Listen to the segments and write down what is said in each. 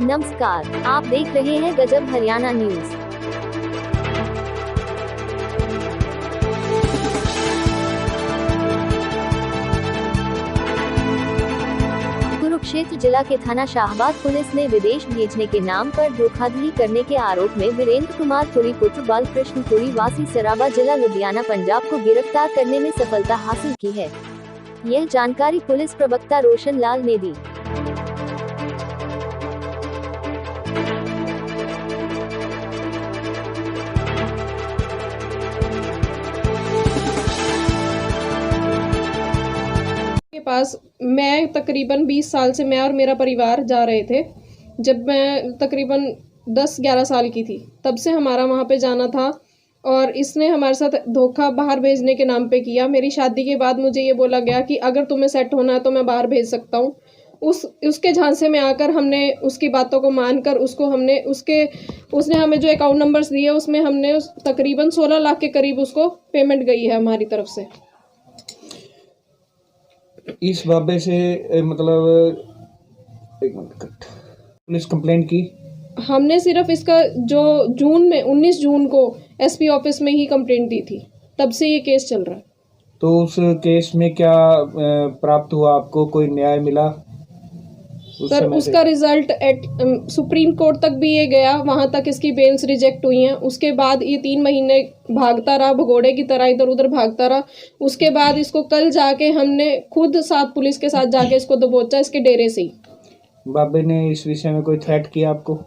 नमस्कार, आप देख रहे हैं गजब हरियाणा न्यूज। कुरुक्षेत्र जिला के थाना शाहबाद पुलिस ने विदेश भेजने के नाम पर धोखाधड़ी करने के आरोप में वीरेंद्र कुमार पुरी पुत्र बालकृष्ण पुरी वासी सराबा जिला लुधियाना पंजाब को गिरफ्तार करने में सफलता हासिल की है। यह जानकारी पुलिस प्रवक्ता रोशन लाल ने दी। के पास मैं तकरीबन 20 साल से मैं और मेरा परिवार जा रहे थे। जब मैं तकरीबन 10-11 साल की थी तब से हमारा वहाँ पे जाना था और इसने हमारे साथ धोखा बाहर भेजने के नाम पे किया। मेरी शादी के बाद मुझे ये बोला गया कि अगर तुम्हें सेट होना है तो मैं बाहर भेज सकता हूँ। उसके झांसे में आकर हमने उसकी बातों को मानकर उसने हमें जो अकाउंट नंबर्स दिए उसमें हमने तकरीबन 16 लाख के करीब उसको पेमेंट गई है हमारी तरफ से। इस बाबे से मतलब पुलिस कंप्लेंट की हमने सिर्फ इसका जो 19 जून को एसपी ऑफिस में ही कंप्लेंट दी थी, तब से ये केस चल रहा है। तो उस केस में क्या प्राप्त हुआ, आपको कोई न्याय मिला? सर उसका रिजल्ट सुप्रीम कोर्ट तक भी ये गया, वहां तक इसकी बेल्स रिजेक्ट हुई हैं। उसके बाद ये 3 महीने भागता रहा, भगोड़े की तरह इधर उधर भागता रहा। उसके बाद इसको कल जाके हमने खुद साथ पुलिस के साथ जाके इसको दबोचा इसके डेरे से ही। बाबे ने इस विषय में कोई थ्रेट किया आपको?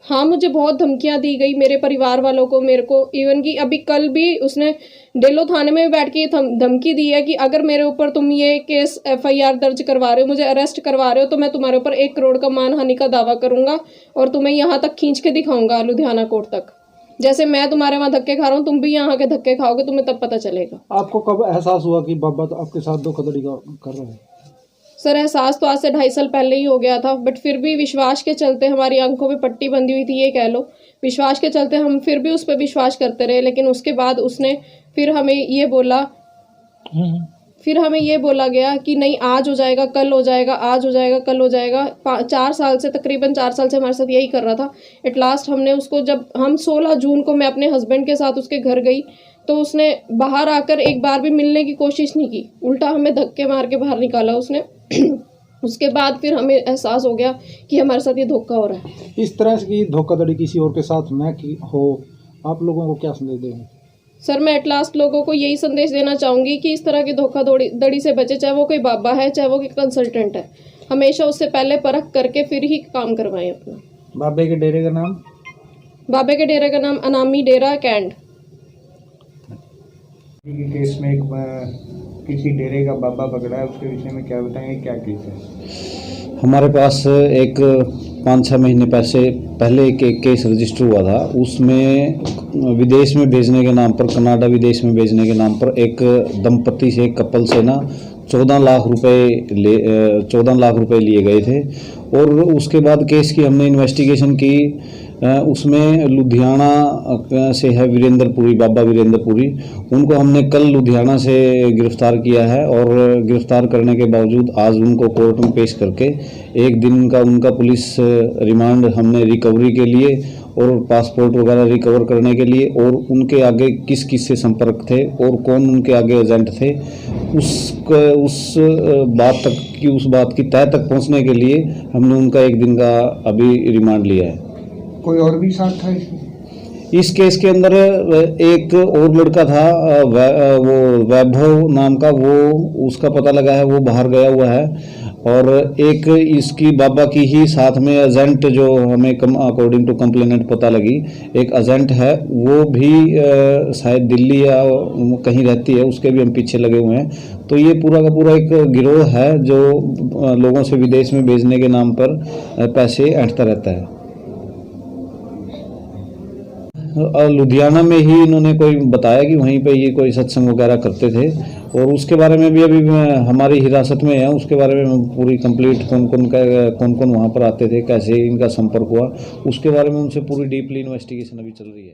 हाँ, मुझे बहुत धमकियां दी गई, मेरे परिवार वालों को, मेरे को। इवन कि अभी कल भी उसने डेलो थाने में बैठ के धमकी दी है कि अगर मेरे ऊपर तुम ये केस FIR दर्ज करवा रहे हो, मुझे अरेस्ट करवा रहे हो, तो मैं तुम्हारे ऊपर 1 करोड़ का मानहानि का दावा करूंगा और तुम्हें यहाँ तक खींच के दिखाऊंगा लुधियाना कोर्ट तक। जैसे मैं तुम्हारे वहाँ धक्के खा रहा हूँ, तुम भी यहाँ के धक्के खाओगे, तुम्हें तब पता चलेगा। आपको कब एहसास हुआ कि बाबा तो आपके साथ धोखाधड़ी कर रहे हैं? सर एहसास तो आज से 2.5 साल पहले ही हो गया था, बट फिर भी विश्वास के चलते हमारी आंखों पे पट्टी बंधी हुई थी, ये कह लो। विश्वास के चलते हम फिर भी उस पर विश्वास करते रहे, लेकिन उसके बाद उसने फिर हमें ये बोला गया कि नहीं, आज हो जाएगा, कल हो जाएगा, आज हो जाएगा, कल हो जाएगा। 4 साल से तकरीबन 4 साल से हमारे साथ यही कर रहा था। एट लास्ट हमने उसको, जब हम 16 जून को मैं अपने हस्बैंड के साथ उसके घर गई तो उसने बाहर आकर एक बार भी मिलने की कोशिश नहीं की, उल्टा हमें धक्के मार के बाहर निकाला उसने। उसके बाद फिर हमें एहसास हो गया कि हमारे साथ ये धोखा हो रहा है। इस तरह की धोखाधड़ी किसी और के साथ न की हो, आप लोगों को क्या संदेश देंगे? सर मैं एट लास्ट लोगों को यही संदेश देना चाहूँगी कि इस तरह की धोखाधड़ी से बचे, चाहे वो कोई बाबा है, चाहे वो कोई कंसल्टेंट है। हमेशा उससे पहले परख करके फिर ही काम करवाएं अपना। बाबे के डेरे का नाम? बाबे के डेरे का नाम अनामी डेरा कैंड। केस में किसी डेरे का बाबा पकड़ा है, उसके विषय में क्या बताएंगे, क्या केस है? हमारे पास एक 5-6 महीने पहले एक केस रजिस्टर हुआ था। उसमें विदेश में भेजने के नाम पर, कनाडा विदेश में भेजने के नाम पर एक दंपति से, एक कपल से ना 14 लाख रुपए लिए गए थे। और उसके बाद केस की हमने इन्वेस्टिगेशन की। उसमें लुधियाना से है वीरेंद्र पुरी, बाबा वीरेंद्र पुरी। उनको हमने कल लुधियाना से गिरफ्तार किया है और गिरफ्तार करने के बावजूद आज उनको कोर्ट में पेश करके 1 दिन का उनका पुलिस रिमांड हमने रिकवरी के लिए और पासपोर्ट वगैरह रिकवर करने के लिए, और उनके आगे किस किस से संपर्क थे और कौन उनके आगे एजेंट थे, उस बात की तह तक पहुंचने के लिए हमने उनका 1 दिन का अभी रिमांड लिया है। कोई और भी साथ था इस केस के अंदर? एक और लड़का था, वो वैभव नाम का, वो उसका पता लगा है, वो बाहर गया हुआ है। और एक इसकी बाबा की ही साथ में एजेंट, जो हमें अकॉर्डिंग टू कंप्लेनेंट पता लगी, एक एजेंट है, वो भी शायद दिल्ली या कहीं रहती है, उसके भी हम पीछे लगे हुए हैं। तो ये पूरा का पूरा एक गिरोह है जो लोगों से विदेश में भेजने के नाम पर पैसे ऐंठता रहता है। लुधियाना में ही इन्होंने कोई बताया कि वहीं पे ये कोई सत्संग वगैरह करते थे, और उसके बारे में भी अभी हमारी हिरासत में है। उसके बारे में पूरी कंप्लीट कौन कौन वहाँ पर आते थे, कैसे इनका संपर्क हुआ, उसके बारे में उनसे पूरी डीपली इन्वेस्टिगेशन अभी चल रही है।